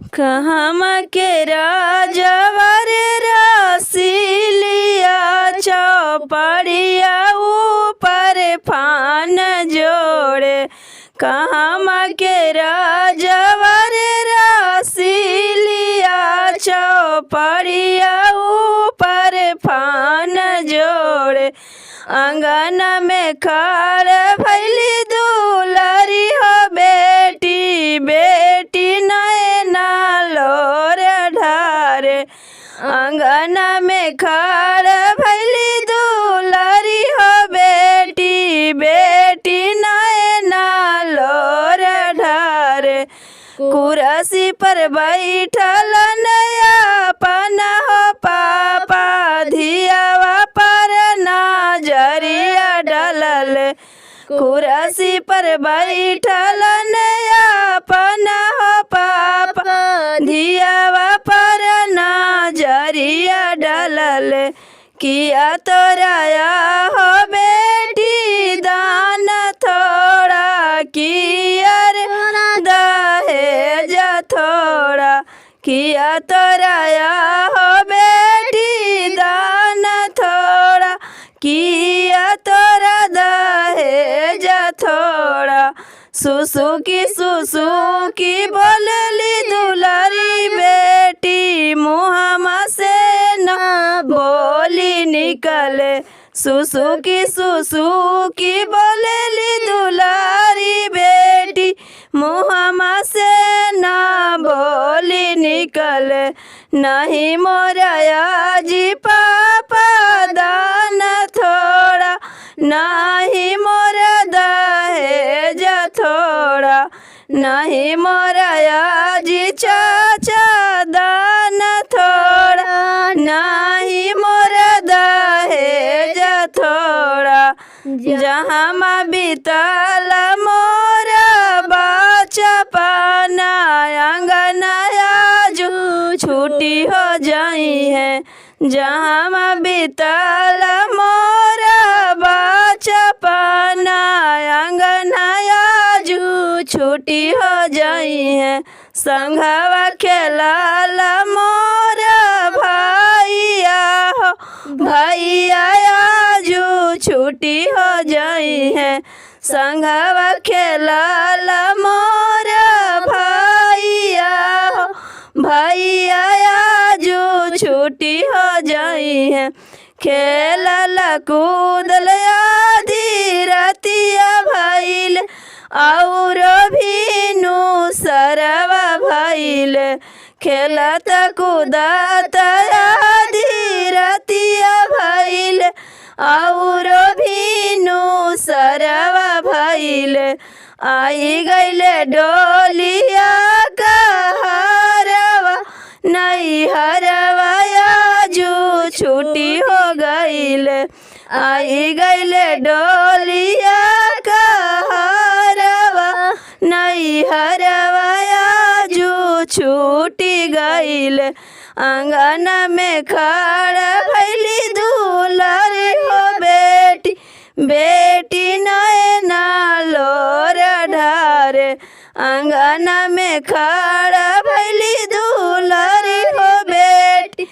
कहमा के राजवा रे रसीलिया चौपड़िया ऊपर फान जोड़े। कहमा के राजवा रे रसीलिया चौपड़िया ऊपर फान जोड़े। आंगन में खड़ भैली दुलारी हो बेटी बेटी नैना लोर ढारे। आंगन में खड़ भैली दुलारी हो बेटी बेटी नैना लोर ढारे। कुर्सी पर बैठल नया पना हो पापा धियावा पर नजरिया डलल। कुर्सी पर बैठल नया पना हो पापा धियावा पर नजरिया डलल। किया तोराया हो बेटी दान थोड़ा किया रे दहेज थोड़ा। किया तोराया हो बेटी दान थोड़ा किया तोरा दहेज थोड़ा। सुसुकी बोलली दुलारी बेटी मुहमा से न बोली निकले। सुसुकी बोलली दुलारी बेटी मुहमा से न बोली निकले। नहीं मोराया जी पापा दान थोड़ा नहीं मोरा दहेज थोड़ा। नहीं मोराया जी चाचा दान थोड़ा नहीं मोरा दहेज थोड़ा। जहाँ माँ बीतल मोरा बचपना अंगनाया जो छुट्टी हो जाई है। जहाँ माँ बीतल मोरा बचपना अंगनाया जो छुट्टी हो जाई है। संघवा खेलल मोरा भैया हो भैया जो छुट्टी हो जाई है। संघवा खेलल मोरा भैया हो भैया जो छुट्टी हो जाई है। खेलल कूदल आधी रतिया भइल और भीनु सरवा भइल। खेलत कूदत आधी रतिया भइल और भीनु सरवा भइल। आई गइले डोलिया कहरवा नहीं हरवा जो छुट्टी हो गइल। आई गइले डोलिया कहरवा नहीं हरवा जो छूटी गइल। आंगन में खड़ भैली दुलारी हो बेटी बेटी नैना लोर ढारे। आंगन में खड़ भैली दुलारी हो बेटी